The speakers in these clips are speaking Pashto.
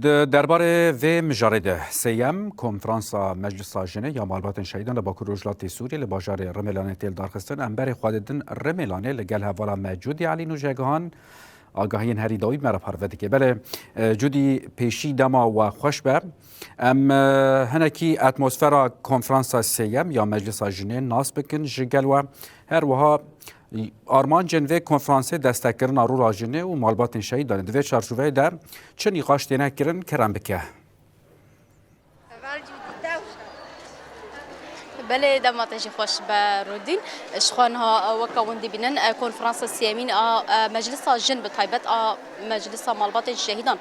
درباره و مجارده سیم کنفرانسا مجلس جنه یا مالبات شهیدان لباکو روجلات سوریه لباجار رملانه تیل دارخستن انبر خوددن رملانه لگل هوالا موجودی علی نوجگان آگاهین هری داوی مرا پرورده که بله جودی پیشی دما و خوش به ام هنکی اتمسفرا کنفرانسا سیم یا مجلس جنه ناس بکن جگل و هر وها آرمان جنوی کنفرانسی دستکرن آرو راجنه و مالبات شهیدان دوی چارچوبه در چه نیقاش دینه کرن کرم بکه بله دماتش خوش برودین شخوانها وکوندی بینن کنفرانس سیامین مجلس جن بطیبت مجلس مالبات شهیدان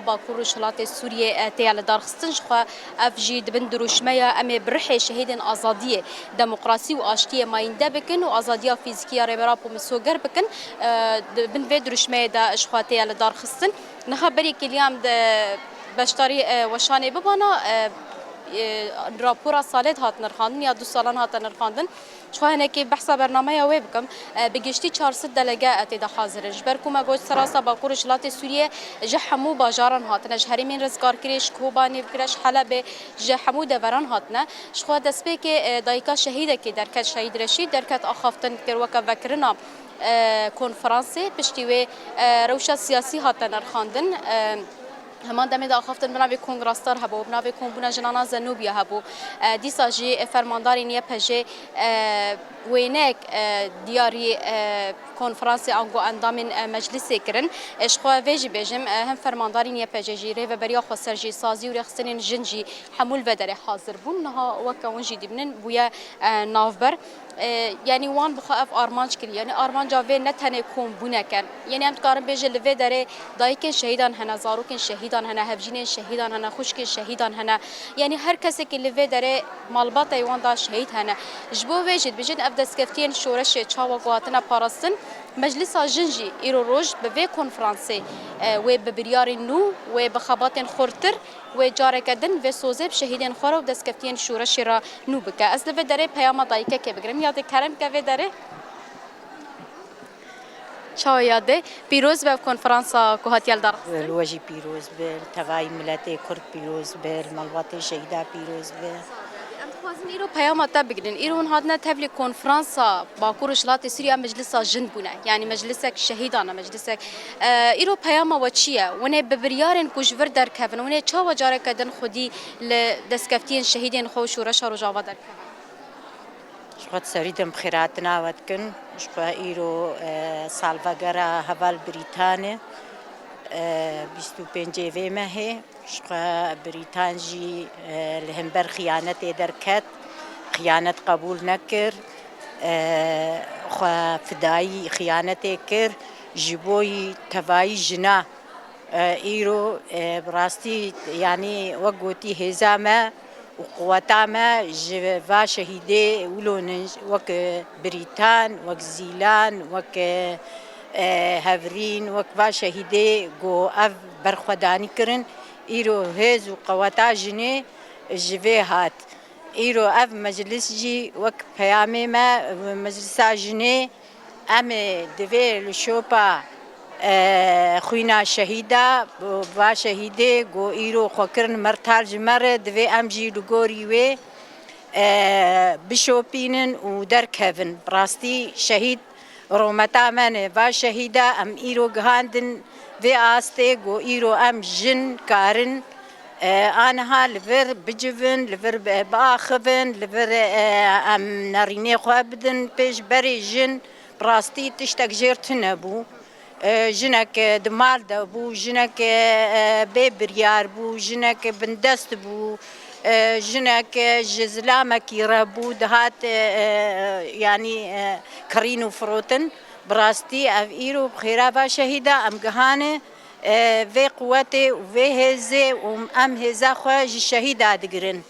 با کوروشلات سوریه تیال دارخستن شخوا افجی دبن دروشمه ام برح شهیدان آزادی دموکراسی و آشتی ماینده بکن و آزادی فیزیکی ربرا مسوگر بکن بن و دروشمه دا شخوا تیال دارخستن نخبری کلیام بشتاری وشانه ببانا راپورا سالت هات نرخاندن یا 2 سالان هات نرخاندن شو هناك بحث برنامج ويب بكم بجشتي 400 دلجة تدا حاضر جبركم ما جوج سراسة باكور شلات سوريا جحمو باجارن هاتنا جهري من رزقار كريش كوباني بكرش حلب جحمو دوران هاتنا شو دسبك دايكا شهيدة كي دركت شهيد رشيد دركت أخافتن كروكا فكرنا كونفرنسي بشتوي روشة سياسي هاتنا نرخاندن همان دم دا خفتن بنابی کنگراستار هبو بنابی کنبونا جنانا زنوبیا هبو دیسا جی فرمانداری نیه پجه وینک دیاری کنفرانسی آنگو اندام مجلس کرن اشخوا ویجی بجم هم فرمانداری نیه پجه جی ریو بریا خسر جی سازی و رخصتن جنجی حمول بدر حاضر بون نها وکون جی دیبنن بویا نافبر يعني وان بخاف أرمانش كل يعني أرمان جاوي نتهني كون بنا كان يعني هم تقارن بيج اللي في داره دايكن شهيدان هنا زاروكن شهيدان هنا هفجين شهيدان هنا خوشكن شهيدان هنا يعني هر كسي اللي في داره مالبات يوان دا شهيد هنا جبو وجد بيجن أفدس كفتين شورش تشاوا قواتنا باراستن مجلس جنجي إيرو روج بفي كونفرانسي وببريار نو وبخبات خورتر وجارك دن و سوزب شهیدان خورا و دستکفتین شورش را نو بکه اصل و داره پیام دایکه که بگرم یاد کرم که و داره چا یاده پیروز به کنفرانس کوهاتیال دار الوجه پیروز به توای ملت کرد پیروز به ملوات شهیدا پیروز به خوازن ایرو پیام تا بگیرن ایرو اون هادنا تبلی کنفرانس باکور شلات سوریا مجلس جن بونه یعنی مجلسک شهیدانه مجلسک ایرو پیام و چیه ونه ببریارن کوجور در کفن ونه چا وجاره کدن خودی لدسکفتین شهیدین خو شورش رو جاوا در شخص سریدم خیراتنا ودکن شخص ایرو سالفگرا هوال بریتانه 25 و ماه شقا بريطانجي لهمبر خيانة دركت خيانة قبول نكر خا فداي خيانة كر جبوي تفاي جنا إيرو براستي يعني وقوتي هزامة وقواتامة جوا شهيدة ولون وك بريطان وك زيلان وك هفرين وكوا شهيدة جو أف برخداني كرن إيرو هز وقواتا جني جوي هات إيرو أف مجلس جي وك بيامي ما مجلس جني أم دوي لشوبا خوينا شهيدة با شهيدة جو إيرو خوكرن مرتال جمر دوي أم جي لغوري وي بشوبينن ودر كيفن براستي شهيد رومتا من و شهیده ام ایرو گهاندن و آسته گو ایرو ام جن کارن آنها لور بجوون لور باخون لور ام نرینه خواه بدن پیش بری جن براستی تشتک جرت نبو جنک دمال دبو جنک ببریار بو جنک بندست بو جنك جزلامك يربو دهات يعني كرينو فروتن براستي اف ايرو بخيرا شهيدة ام جهانه في قوته وفي هزه ام هزا خو شهيدة دقرن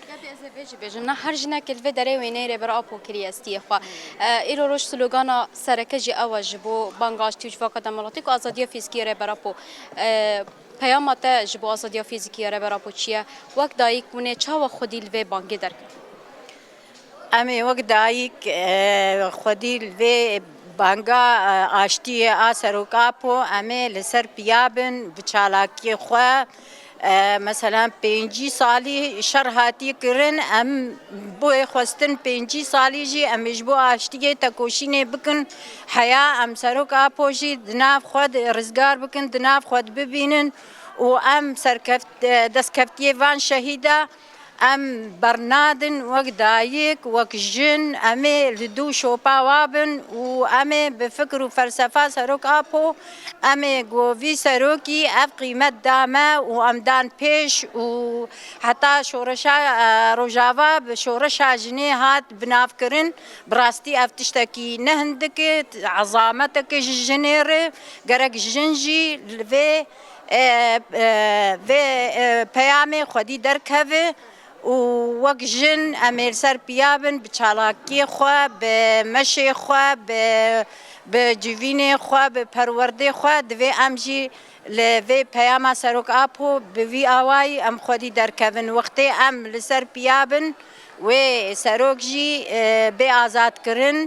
بيجنا هرجنا كل في دري وينير برا أبو كريستي خوا إيرو روش سلوغانا سركجي أواج بو بانغاش تيج فاقة دمالاتيك أزادية فيزيكية برا أبو پیامات جبو آزادی فیزیکی را برای پوچیه وقت دایک ونه چه خودی لوی بانگی درک امی وقت دایک خودی لوی بانگا آشتی آسر و کاپو امی لسر پیابن بچالاکی خو مثلا 5 سالی شر هاتی کرن ام بو خواستن 5 سالی جی امش بو اشتیه تکوشینه بکن حیا ام سروک آپوشی دناف خود رزگار بکن دناف خود ببینن و ام سرکفت دستکفتیه وان شهیده ام برنادن وک دایک وک جن امه لدو شوپا وابن و امه بفکر و فلسفه سروک آپو امه گووی سروکی اف قیمت دامه و امدان پیش و حتی شورشا روجاوا بشورشا جنه هات بناف کرن براستی افتشتکی نهندک عظامتک جنره گرک جنجی لوی و پیام خودی درکوه و وەک ژن ئەمێ سەر پیابن بە چالاکی خوا بە مەشێ خوا بە جوینێ خوا بە پەروەردەی خوا دەوێ ئەم ژی لەوێ پەیاما سەرۆک ئاپۆ بڤی ئاوایی ئەم خۆدی دەرکەون وەختێ ئەم لەسەر پیابن وێ سەرۆک ژی بێ ئازادکردن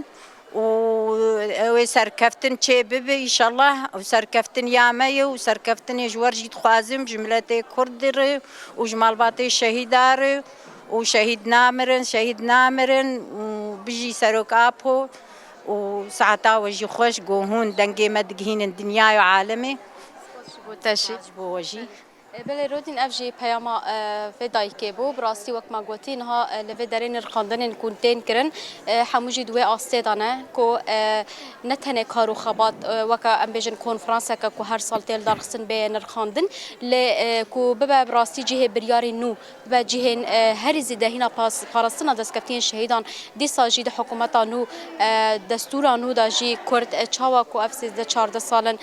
و سرکفتن چه ببه ایشالله و سرکفتن یامه و سرکفتن جورجی خوازم جملت کرد ره و جمالبات شهیدار و شهید نامرن و بجی سروک آپو و ساعتا وجی خوش گوهون دنگی مدگهین دنیای و عالمه بوجی بله رودین افجی پیاما و دایکه بو براستی وقت ما گوتین ها لوی درین رخاندن کنتین کرن هموجی دوی آسته دانه کو نتنه کارو خبات وکا ام بیجن کنفرانس که کو هر سال تیل درخصن به نرخاندن ل کو ببا براستی جه بریاری نو ببا جه هر زیده هینا پاراستنا دستکفتین شهیدان دی ساجید حکومت نو دستور نو داجی کرد چاوا کو افسیز ده 14 سالن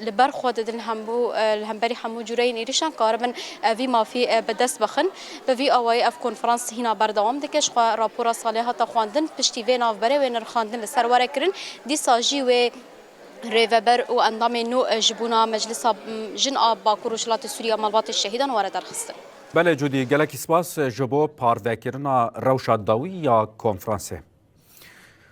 لبر خود دل همبری همو جورین ایریشان کاربن وی مافی بدست بخن به وی آوای اف کنفرانس هینا بردوام دکش خو راپورا صالحات خواندن پشتی و ناوبره و نرخاندن لسرواره کرن دی ساجی و ریوبر و اندام نو جبونا مجلس جن آب باکور وشلات سوریا مالبات الشهیدان وارد درخستن بله جودی گلکی سپاس جبو پاروکرنا روشاد داوی یا کنفرانسه